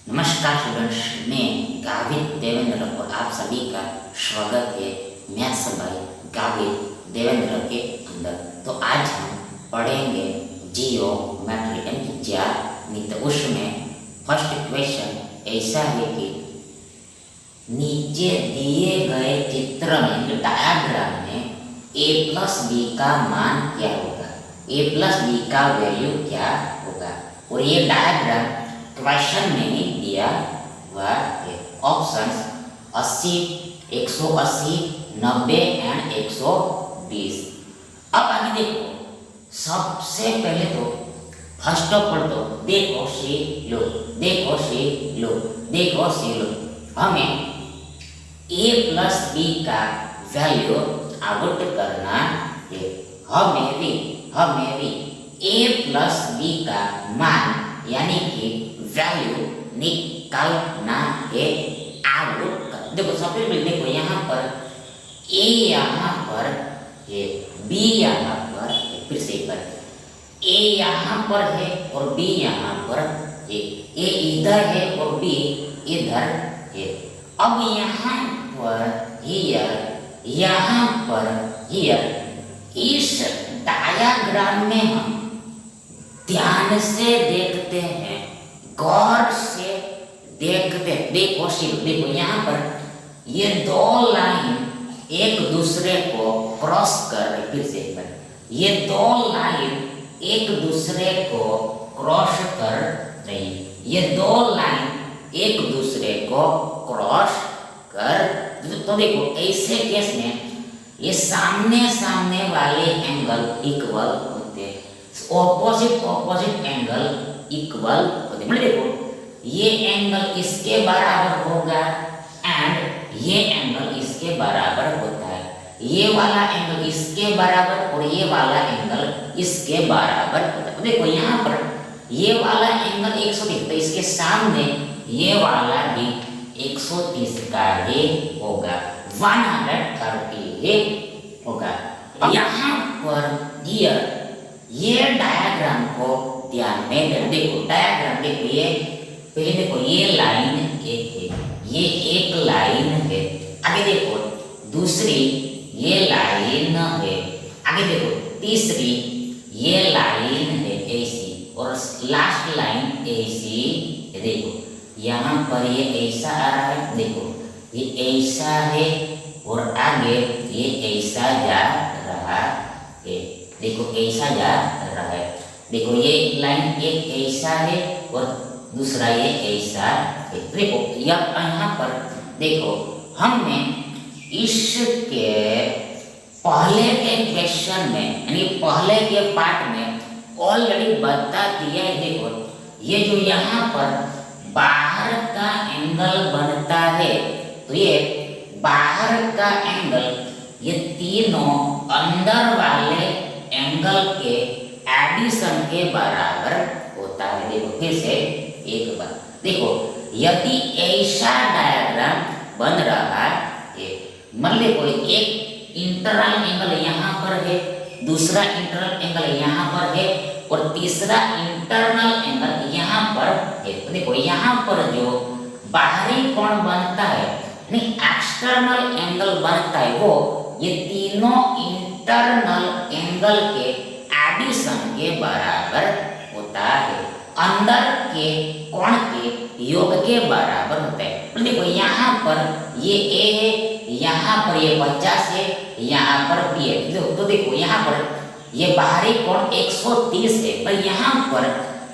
नमस्कार स्टूडेंट्स, मैं गावित देवेंद्र और आप सभी का स्वागत है मैथ्स बाय गावित देवेंद्र के अंदर। तो आज हम पढ़ेंगे जियोमेट्री यानी कि ज्यामिति। तो उसमें फर्स्ट क्वेश्चन ऐसा है कि नीचे दिए गए चित्र में डायग्राम में a प्लस बी का मान क्या होगा, a प्लस बी का वैल्यू क्या होगा। और ये डायग्राम क्वेश्चन में ही दिया हुआ है। Options 80, 180, 90 and 120। अब आगे देखो, सबसे पहले तो फर्स्ट ऑफ ऑल तो देखो सी लो, हमें a प्लस बी का वैल्यू आउट करना है। हमें भी a प्लस बी का मान यानी कि वैल्यू निकालना है आउट कर। देखो सबसे पहले देखो यहाँ पर a यहाँ पर है, b यहाँ पर है, फिर से कर a यहाँ पर है और b यहाँ पर है, a इधर है और b इधर है। अब यहाँ पर यहाँ पर इस डायग्राम में हम ध्यान से देखते हैं, गौर से देखते। देखो यहाँ पर ये दो लाइन एक दूसरे को क्रॉस कर रही। फिर से कर, ये दो लाइन एक दूसरे को क्रॉस कर रही। ये दो लाइन एक दूसरे को क्रॉस कर। तो देखो ऐसे केस में ये सामने वाले एंगल इक्वल होते हैं, ऑपोजिट एंगल इक्वल होते हैं। देखो ये एंगल इसके बराबर होगा एंड ये एंगल इसके बराबर होता है। ये वाला एंगल इसके बराबर और ये वाला एंगल इसके बराबर होता है। देखो यहाँ पर ये वाला एंगल 130, तो इसके सामने ये वाला भी 130 का ही होगा, 130 ही होगा। यहाँ पर ये डायग्राम को ध्यान में देखो, डायग्राम देखो, ये पहले देखो ये लाइन एक है, ये एक लाइन है। आगे देखो दूसरी ये लाइन है, आगे देखो तीसरी ये लाइन है ऐसी, और लास्ट लाइन ऐसी। देखो यहाँ पर ये ऐसा आ रहा है, देखो ये ऐसा है और आगे ये ऐसा जा रहा है। देखो ऐसा जा रहा है। देखो ये लाइन एक ऐसा है और दूसरा ये ऐसा है। देखो यहाँ पर देखो हमने इसके पहले के क्वेश्चन में यानी पहले के पार्ट में ऑलरेडी बता दिया है। देखो ये जो यहाँ पर बाहर का एंगल बनता है, तो ये बाहर का एंगल ये तीनों अंदर वाले एंगल के एडिशन के बराबर होता है। देखो फिर से एक बार देखो, यदि ऐसा डायग्राम बन रहा है, मान लो कोई एक इंटरनल एंगल यहाँ पर है, दूसरा इंटरनल एंगल यहाँ पर है और तीसरा इंटरनल एंगल यहाँ पर है। तो देखो यहाँ पर जो बाहरी कोण बनता है यानी एक्सटर्नल एंगल बनता है, वो ये तीनों इंटरनल एंगल के एडिशन के बराबर होता है, अंदर के कोण के योग के बराबर होता है। देखो यहाँ पर ये a है, यहाँ पर ये 50 है, यहाँ पर b है। तो देखो यहाँ पर ये बाहरी कोण 130 है, पर यहाँ पर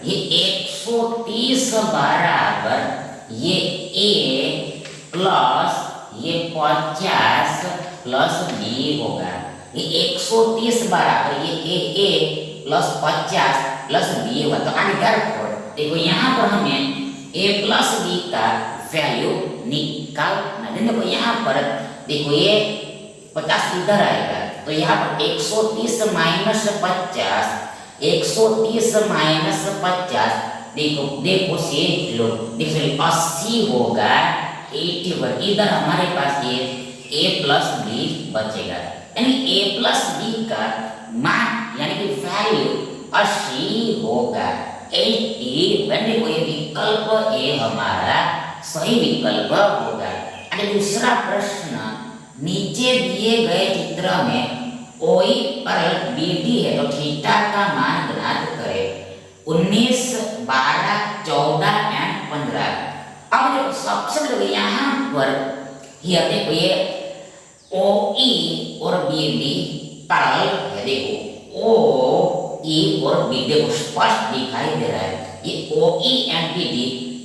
ये 130 बराबर ये a प्लस ये 50 प्लस b होगा। ये 130 बराबर ये a प्लस 50 प्लस b होगा। तो आगे देखो यहाँ पर हमें a प्लस b का वैल्यू निकालना है। देखो यहाँ पर देखो ये 50 इधर आएगा, तो यहाँ पर 130 माइनस 50, 130 माइनस 50, देखो से लो, देखो 80 होगा, 81। इधर हमारे पास ये a प्लस b बचेगा, यानी a प्लस b का मान यानी कि वैल्यू 80 होगा। 80। देखो ये विकल्प ए हमारा सही विकल्प होगा। अगर दूसरा प्रश्न, नीचे दिए गए चित्र में OE पर BD है तो थीटा का मान ज्ञात करें। 19, 12, 14 एंड 15। अब देखो सबसे पहले यहाँ पर ये देखो ये OE और BD पैरेलल है। देखो OE और BD को स्पष्ट दिखाई दे रहा है। ये OE एंड BD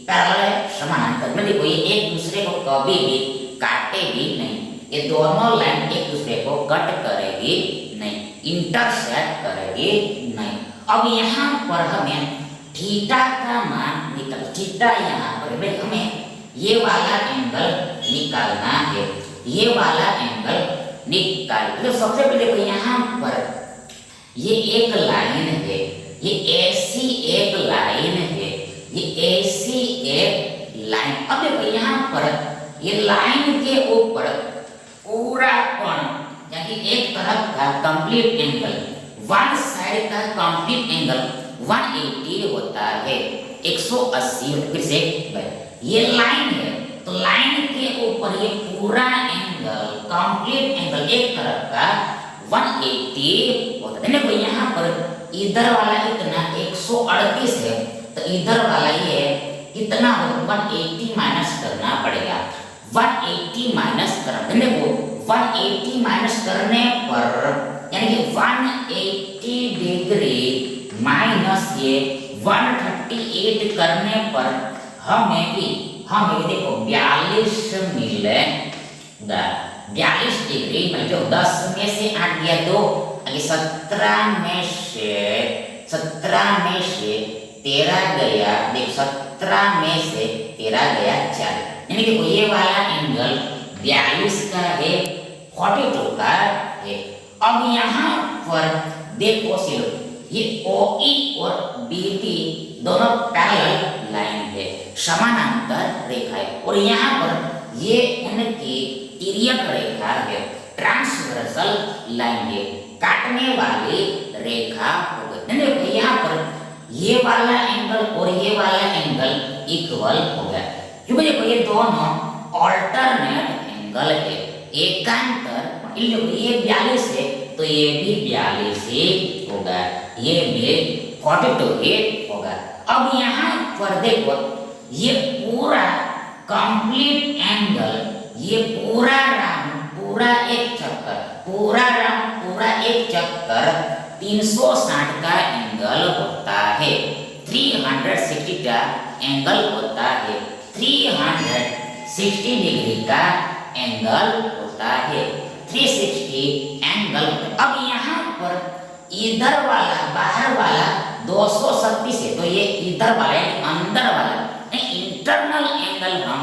पैरेलल समानांतर में। देखो ये एक दूसरे को कभी भी काटेगी नहीं, ये दोनों लाइन एक दूसरे को कट करेगी नहीं, इंटरसेक्ट करेगी नहीं। अब यहाँ पर हमें थीटा का मान निकाल, थीटा यहाँ पर हमें ये वाला एंगल निकालना है, ये वाला एंगल निकाल। तो सबसे पहले देखो यहाँ पर ये एक लाइन है, ये ऐसी एक लाइन है, ये ऐसी एक लाइन। अब देखो यहाँ पर ये लाइन के ऊपर पूरा कोण यानी एक तरफ का कंप्लीट एंगल, वन साइड का कंप्लीट एंगल 180 होता है, 180। फिर से ये लाइन है तो लाइन के ऊपर ये पूरा एंगल कंप्लीट एंगल एक तरफ का 180 होता है। देखो यहाँ पर इधर वाला इतना 138 है तो इधर वाला ये कितना हो 180 माइनस करना पड़ेगा। 180 माइनस करना, देखो 180 माइनस करने पर यानी कि 180 डिग्री माइनस ये 138 करने पर हमें देखो 42 मिलेगा। 42 डिग्री मतलब 10 में से 8 गया 2, आगे 17 में से 13 गया। देखो 17 में से 13 गया 4, यानी कि ये वाला एंगल 42 का है, 42 का है। अब यहाँ पर देखो सिर्फ ये OE और BD दोनों पैरेलल लाइन है, समानांतर रेखा है, और यहाँ पर ये उनकी तिर्यक रेखा है, ट्रांसवर्सल लाइन है, काटने वाली रेखा हो गई। देखो यहाँ पर ये वाला एंगल और ये वाला एंगल इक्वल हो गया, क्योंकि देखो ये दोनों ऑल्टरनेट एंगल है, एकांतर। ये 42 है तो ये भी 42 ही होगा, ये भी 42 ही होगा। अब यहाँ पर देखो ये पूरा कंप्लीट एंगल, ये पूरा राउंड, पूरा एक चक्कर, पूरा राउंड, पूरा एक चक्कर 360 का एंगल होता है, 360 का एंगल होता है, 360 डिग्री का एंगल होता है, 360 एंगल। अब यहाँ पर इधर वाला बाहर वाला 236 है तो ये इधर वाला अंदर वाला इंटरनल एंगल हम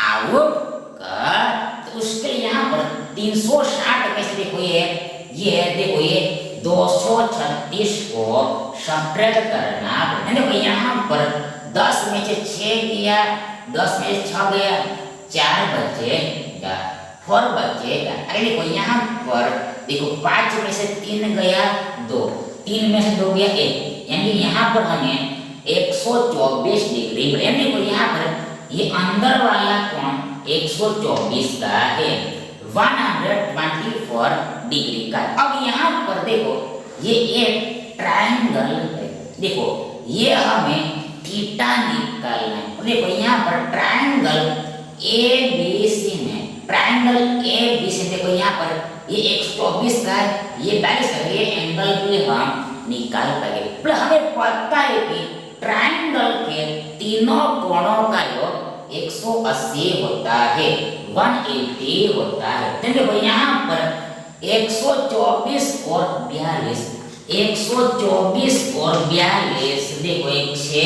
आउट कर, तो उसके यहाँ पर 360 में से देखो ये देखो ये 236 को सब्ट्रैक्ट करना। देखो यहाँ पर 10 में से 6 गया, 10 में से 6 गया, 4 बचेगा, 4 बचेगा। अरे देखो यहाँ पर देखो 5 में से 3 गया 2, 3 में से 2 गया 1, यानी यहाँ पर हमें 124 डिग्री मिले। देखो यहाँ पर ये अंदर वाला कोण 124 का है, 124 डिग्री का। अब यहाँ पर देखो ये एक ट्रायंगल है, देखो ये हमें थीटा निकालना है। देखो यहाँ पर ट्रायंगल ABC में, ट्रायंगल ABC देखो यहाँ पर ये 124 का है, ये 42 का, ये एंगल भी हम निकाल पाएंगे। प्लस हमें पता है कि ट्रायंगल के तीनों कोणों का योग 180 होता है, 180 होता है। देखो यहाँ पर 124 और 42, 124 और 42 देखो 6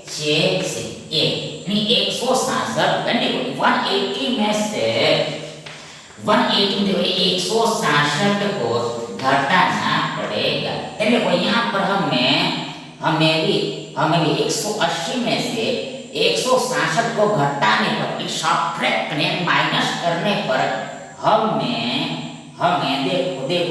से 1 यानी 167। देखो 180 में से 180 देखो 167 को घटाना पड़ेगा। देखो यहाँ पर हमें भी 180 में से 167 को घटाने पर, सब्ट्रैक्ट करने माइनस करने पर हमें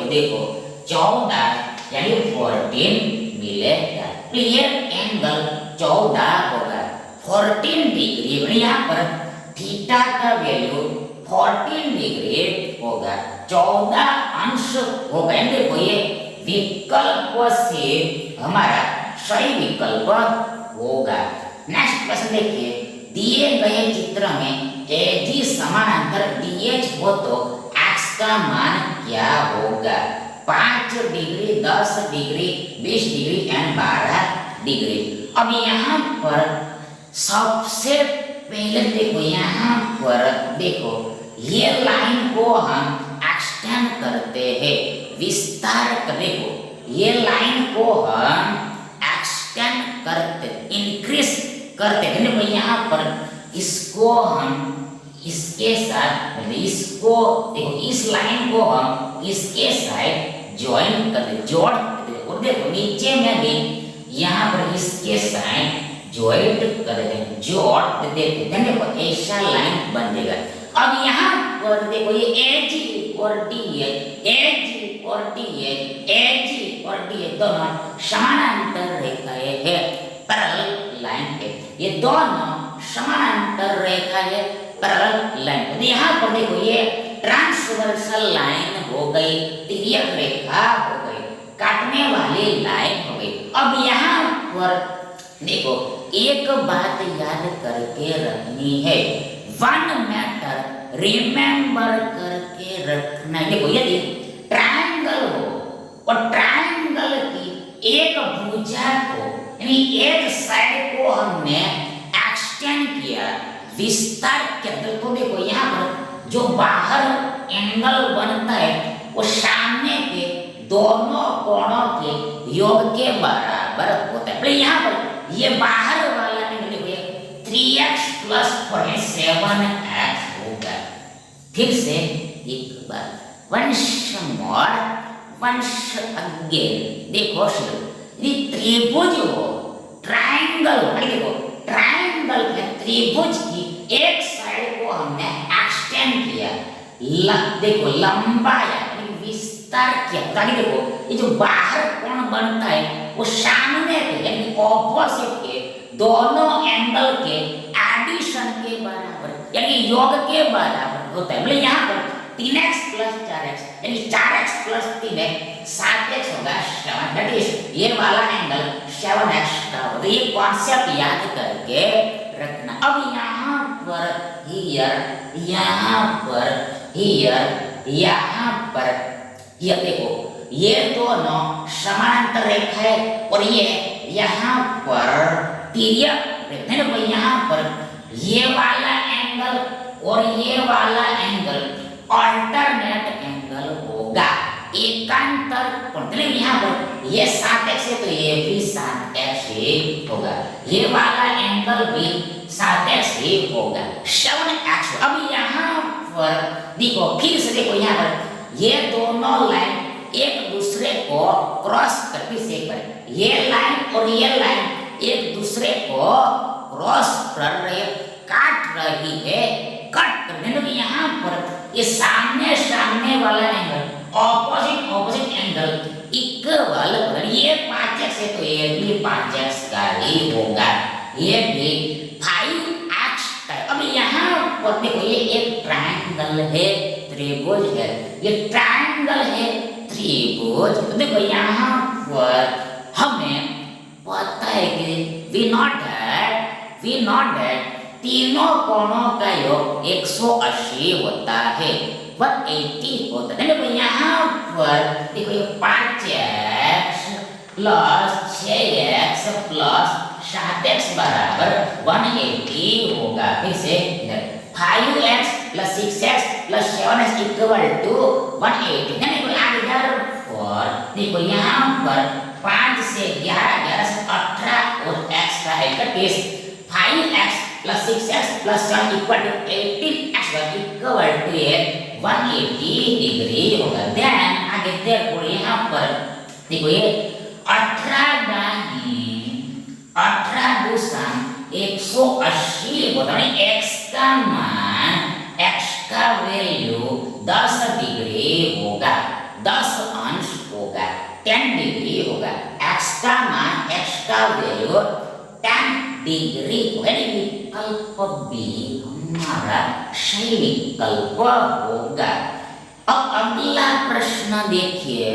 देखो 14 यानी 14 मिलेगा। क्लियर एंगल 14 होगा। 14 डिग्री, यहाँ पर थीटा का वैल्यू 14 डिग्री होगा, 14 अंश होगा। देखो ये विकल्प से हमारा सही विकल्प होगा। नेक्स्ट क्वेश्चन देखिए, दिए गए चित्र में एजी समानांतर डीएच हो तो एक्स का मान क्या होगा? 5 degree, 10 degree, 20 degree and 12 degree. अब यहाँ पर सबसे पहले देखो, यहाँ पर देखो ये लाइन को हम एक्सटेंड करते हैं, विस्तार कर, देखो ये लाइन को हम एक्सटेंड करते, इंक्रीज करते हैं। देखो यहाँ पर इसको हम इसके साथ, इसको देखो इस लाइन को हम इसके साथ ज्वाइन करते, जोड़ देते, और देखो नीचे में भी यहाँ पर इसके साथ ज्वाइंट कर देते, जोड़ देते हैं। देखो ऐसा लाइन बन जाएगा। अब यहाँ पर देखो ये एजी और डीएच, एजी और डीएच, एजी और डीएच दोनों समानांतर रेखाएं हैं, पैरेलल लाइन है। ये दोनों समानांतर रेखा है, पैरेलल लाइन। तो यहाँ पर देखो ये ट्रांसवर्सल लाइन हो गई, तिर्यक रेखा हो गई, काटने वाली लाइन हो गई। अब यहाँ पर देखो एक बात याद करके रखनी है, वन मैटर रिमेंबर करके रखना है। देखो यदि ट्रायंगल हो और ट्रायंगल की एक भुजा को, यानी एक साइड को हमने एक्सटेंड किया, विस्तार किया, तो देखो यहाँ पर जो बाहर एंगल बनता है वो सामने के दोनों कोणों के योग के बराबर होता है। यहाँ पर ये बाहर वाला एंगल 3x + 7x होगा। फिर से एक बार, वंस मोर, वंस अगेन। देखो यदि त्रिभुज हो, ट्रायंगल हो, देखो ट्रायंगल के त्रिभुज की एक साइड को हमने एक्सटेंड किया, देखो लंबाया, विस्तार किया, ताकि देखो ये जो बाहर कोण बनता है वो सामने के यानी ऑपोजिट के दोनों एंगल के एडिशन के बराबर, यानी योग के बराबर होता है। मतलब यहाँ पर 3x + 4x, यानी 4x + 3x 7x होगा 7, दैट इज ये वाला एंगल 7x का होगा। तो ये कॉन्सेप्ट याद करके रखना। अब यहाँ पर हियर, यहाँ पर हियर, यहाँ पर ये देखो ये दोनों समानांतर रेखा है, और ये यहाँ पर तिर्यक रेखा है। तो यहाँ पर ये वाला एंगल और ये वाला एंगल अल्टरनेट एंगल होगा, एकांतर कोण। यहाँ पर ये 7x है तो ये भी 7x ही होगा, ये वाला एंगल भी 7x ही होगा, 7x। अब यहाँ पर देखो फिर से, देखो यहाँ पर ये दोनों लाइन एक दूसरे को क्रॉस करके से करें, ये लाइन और ये लाइन एक दूसरे को क्रॉस कर रही है, काट रही है, कट कर देने। यहाँ पर ये सामने सामने वाला एंगल, ऑपोजिट एंगल इक्वल, ये 5x है तो ये भी 5x का ही होगा, ये भी 5x का। अब यहाँ पर देखो ये एक ट्रायंगल है, त्रिभुज है, ये ट्रायंगल है, त्रिभुज। तो देखो यहाँ पर हमें पता है कि वी नॉट दैट तीनों कोणों का योग 180 होता है, 180 होता है। देखो यहाँ पर देखो ये 5x + 6x + 7x बराबर 180 होगा। फिर से 5x + 6x + 7x = 180। देखो यहाँ पर 5 से 11, 11 से 18 और x का है 31, 5x + 6x + 7 = 18x = 180 डिग्री होगा। देन आगे देखो यहाँ पर देखो ये 18 दूसरा 180 होता है, x का मान, x का वैल्यू 10 डिग्री होगा, 10 अंश होगा, 10 डिग्री होगा, x x का वैल्यू tan डिग्री यानी विकल्प बी हमारा सही विकल्प होगा। अब अगला प्रश्न देखिए,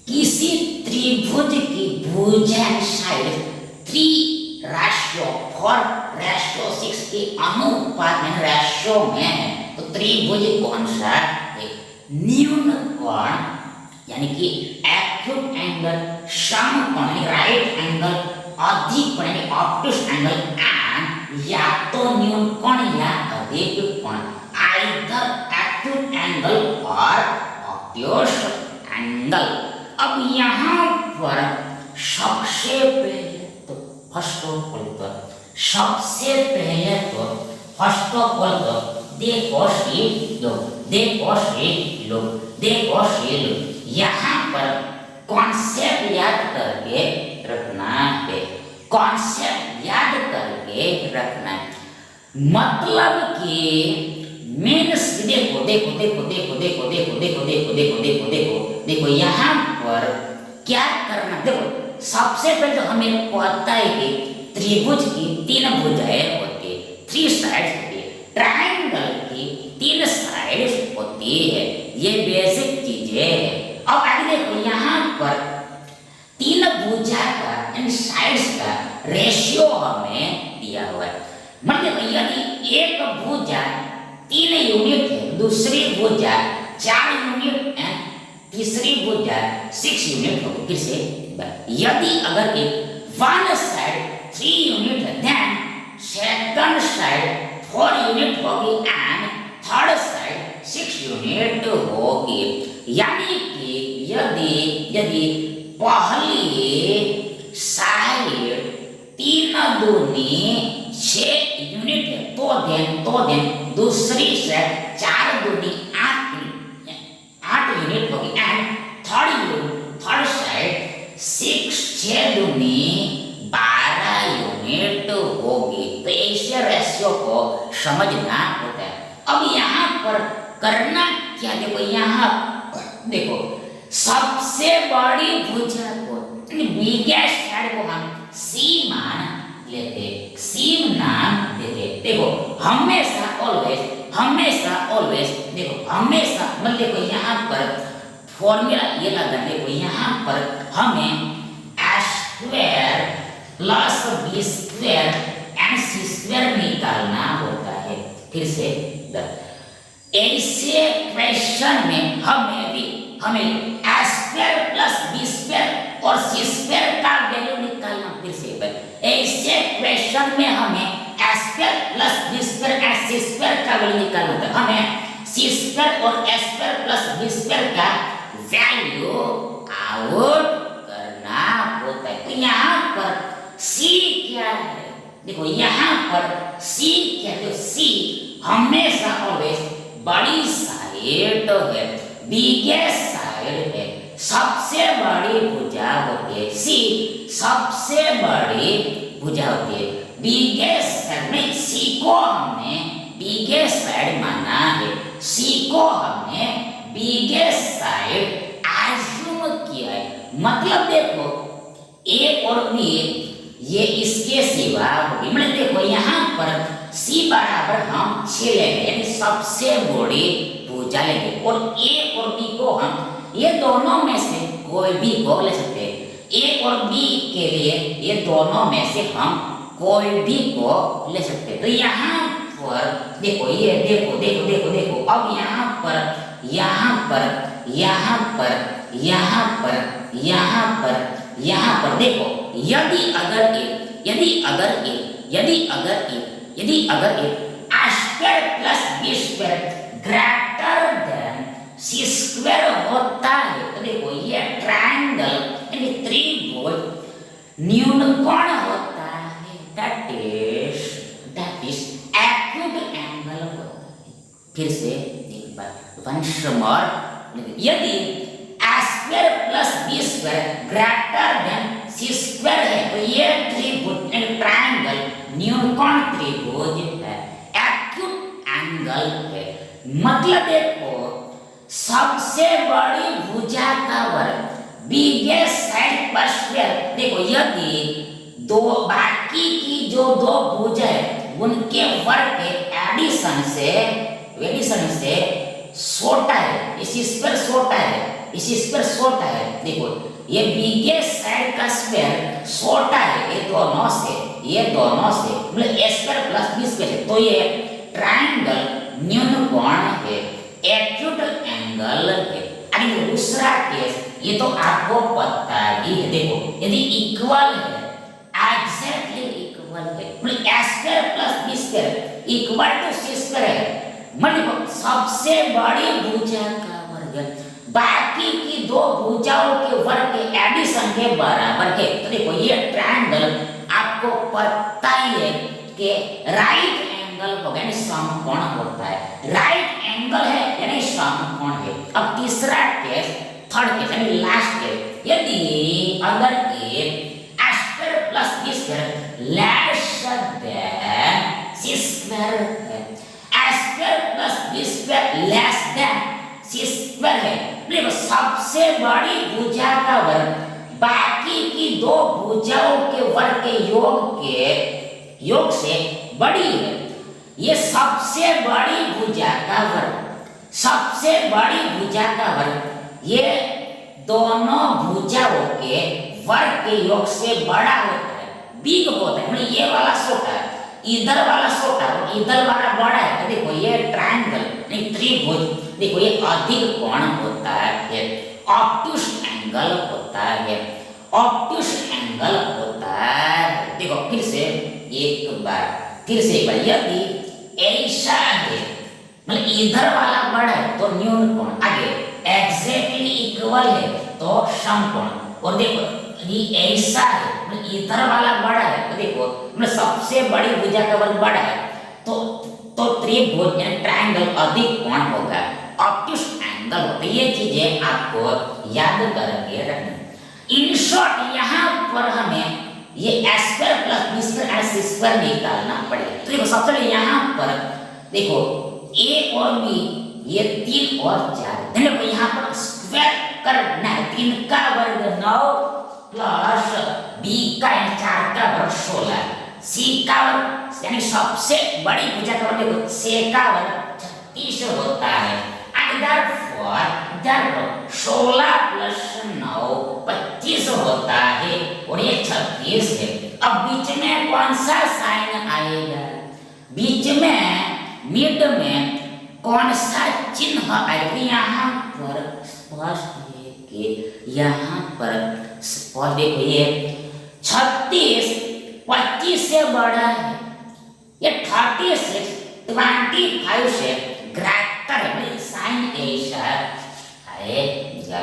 किसी त्रिभुज की भुजाएं साइड 3 रेशियो 4:6 के अनुपात में रेशियो में है, तो त्रिभुज कौन सा है? न्यून कोण यानी कि एक्यूट एंगल, समकोण यानी राइट एंगल, अधिक कोण यानी ऑब्टूस एंगल एंड या तो न्यून कोण या अधिक कोण, आइदर एक्यूट एंगल और ऑब्टूस एंगल। अब यहाँ पर सबसे पहले तो फर्स्ट ऑफ ऑल देखो यहाँ पर कॉन्सेप्ट याद करके रखना है, कॉन्सेप्ट याद करके रखना है। मतलब कि मीन्स देखो यहाँ पर क्या करना। देखो सबसे पहले तो हमें पता है कि त्रिभुज की 3 भुजाएं होती है, 3 साइड्स होती है, ट्रायंगल की 3 साइड्स होती है, ये बेसिक चीजें है। अब आगे देखो यहाँ पर 3 भुजा का यानी साइड्स का रेशियो हमें दिया हुआ है। मतलब यदि एक भुजा 3 यूनिट है, दूसरी भुजा 4 यूनिट है, तीसरी भुजा 6 यूनिट होगी। फिर से यदि अगर एक वन साइड 3 यूनिट है, देन सेकंड साइड 4 यूनिट होगी एंड थर्ड साइड 6 यूनिट होगी। यानी कि यदि पहली साइड 3 दूनी 6 यूनिट है, तो देन दूसरी साइड 4 दूनी 8 यूनिट होगी एंड थर्ड साइड 6 दूनी 12 यूनिट होगी। तो ऐसे रेशियो को समझना होता है। अब यहाँ पर करना क्या, देखो यहाँ देखो सबसे बड़ी भुजा को बिगेस्ट साइड को हम सी मान लेते, सी नाम देते। देखो हमेशा ऑलवेज देखो हमेशा मतलब देखो यहाँ पर फॉर्मूला ये लगा, देखो यहाँ पर हमें square plus b square and c square निकालना होता है। फिर से ऐसे क्वेश्चन में हमें स्क्वायर प्लस बी स्क्वायर और सी स्क्वायर का वैल्यू निकालना। फिर से ऐसे क्वेश्चन में हमें square plus b square and c square का वैल्यू निकालना होता है। हमें सी स्क्वायर और स्क्वायर प्लस बी स्क्वायर का वैल्यू आउट करना होता है। तो यहाँ पर सी क्या है, देखो यहाँ पर सी क्या है, तो सी हमेशा ऑलवेज बड़ी साइड है, बिगेस्ट साइड है, सबसे बड़ी भुजा होती है। सी सबसे बड़ी भुजा होती है, बिगेस्ट साइड में सी को हमने बिगेस्ट साइड माना है, सी को हमने बिगेस्ट साइड एज्यूम किया है। मतलब देखो ए और बी ये इसके सिवा होगी। मतलब देखो यहाँ पर सी बराबर हम 6 लेंगे यानी सबसे बड़ी भुजा लेंगे, और ए और बी को हम ये दोनों में से कोई भी को ले सकते हैं। ए और बी के लिए ये दोनों में से हम कोई भी को ले सकते हैं। तो यहाँ पर देखो ये देखो देखो देखो देखो अब यहाँ पर देखो यदि अगर square plus b square greater than c square होता है, तो देखो ये ट्रायंगल यानी त्रिभुज न्यून कोण होता है, दैट इज एक्यूट एंगल होता है। फिर से एक बार वंस मोर, यदि square plus b square greater than c square square है तो ये त्रिभुज ट्रायंगल न्यूनकोण त्रिभुज है, एक्यूट एंगल है। मतलब देखो सबसे बड़ी भुजा का वर्ग बिगेस्ट साइड पर स्क्वायर, देखो यदि दो बाकी की जो दो भुजा है उनके वर्ग के एडिशन से छोटा है, इसी स्क्वायर छोटा है, इसी स्क्वायर छोटा है। देखो ये बिगेस्ट साइड का स्क्वायर छोटा है ये दोनों से, ये दोनों से मतलब a square plus b square है, तो ये ट्रायंगल न्यूनकोण है, एक्यूट एंगल है। अरे दूसरा केस ये तो आपको पता ही है, देखो यदि इक्वल है, एग्जैक्टली इक्वल है, मतलब a square plus b square equal to c square है, मतलब सबसे बड़ी भुजा का वर्ग बाकी की दो भुजाओं के वर्ग के एडिशन के बराबर है। तो देखो ये ट्रायंगल आपको पता ही है कि राइट एंगल होगा यानी समकोण होता है, राइट एंगल है यानी समकोण है। अब तीसरा केस, थर्ड केस यानी लास्ट केस, यदि अगर a square plus b square less than c square है, square plus b square less than c square है, मतलब सबसे बड़ी भुजा का वर्ग बाकी की दो भुजाओं के वर्ग के योग से बड़ी है। ये सबसे बड़ी भुजा का वर्ग, सबसे बड़ी भुजा का वर्ग ये दोनों भुजाओं के वर्ग के योग से बड़ा होता है, बिग होता है, मतलब ये वाला छोटा है, इधर वाला छोटा और इधर वाला बड़ा है। तो देखो ये ट्रायंगल नहीं त्रिभुज, देखो ये अधिक कोण होता है, ऑब्ट्यूस एंगल होता है, ऑब्ट्यूस एंगल होता है। देखो फिर से एक बार यदि ऐसा है मतलब इधर वाला बड़ा है तो न्यून कोण, आगे एग्जैक्टली इक्वल है तो समकोण, और देखो ये ऐसा है मतलब इधर वाला बड़ा है तो देखो मतलब सबसे बड़ी भुजा का वर्ग बड़ा है तो त्रिभुज यानी ट्रायंगल अधिक कोण होगा, ऑब्ट्यूस एंगल होता है। ये चीजें आपको याद करके रखना। इन शॉर्ट यहाँ पर हमें ये स्क्वायर प्लस b स्क्वायर और c स्क्वायर निकालना पड़ेगा। तो देखो सबसे पहले यहाँ पर देखो a और b ये 3 और 4, देखो यहाँ पर स्क्वायर करना है, 3 का वर्ग 9 प्लस b का 4 का वर्ग 16, c का वर्ग यानी सबसे बड़ी भुजा का वर्ग देखो 6 का वर्ग 36 होता है, एंड therefore 16 प्लस 9 25 होता है और ये 36 है। अब बीच में कौन सा साइन आएगा, बीच में मिड में कौन सा चिन्ह आएगा, यहाँ पर स्पष्ट है कि यहाँ पर स्पष्ट देखो ये 36 25 से बड़ा है, ये 36 25 से ग्रेटर है, साइन ऐसा आएगा,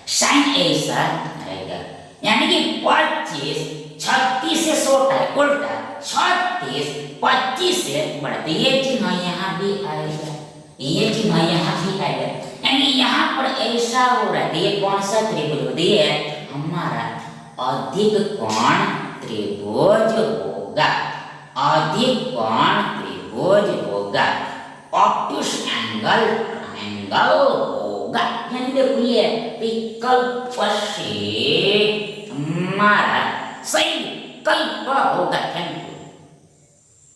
साइन ऐसा आएगा, यानी कि 25 36 से छोटा है, उल्टा 36 25 से बड़ा, तो ये चिन्ह यहाँ भी आएगा, ये चिन्ह यहाँ भी आएगा, यानी यहाँ पर ऐसा हो रहा है। ये कौन सा त्रिभुज है, हमारा अधिक कोण त्रिभुज होगा, अधिक कोण त्रिभुज होगा, ऑब्ट्यूस एंगल ट्रायंगल होगा। यानी देखो ये विकल्प से हमारा सही विकल्प होगा।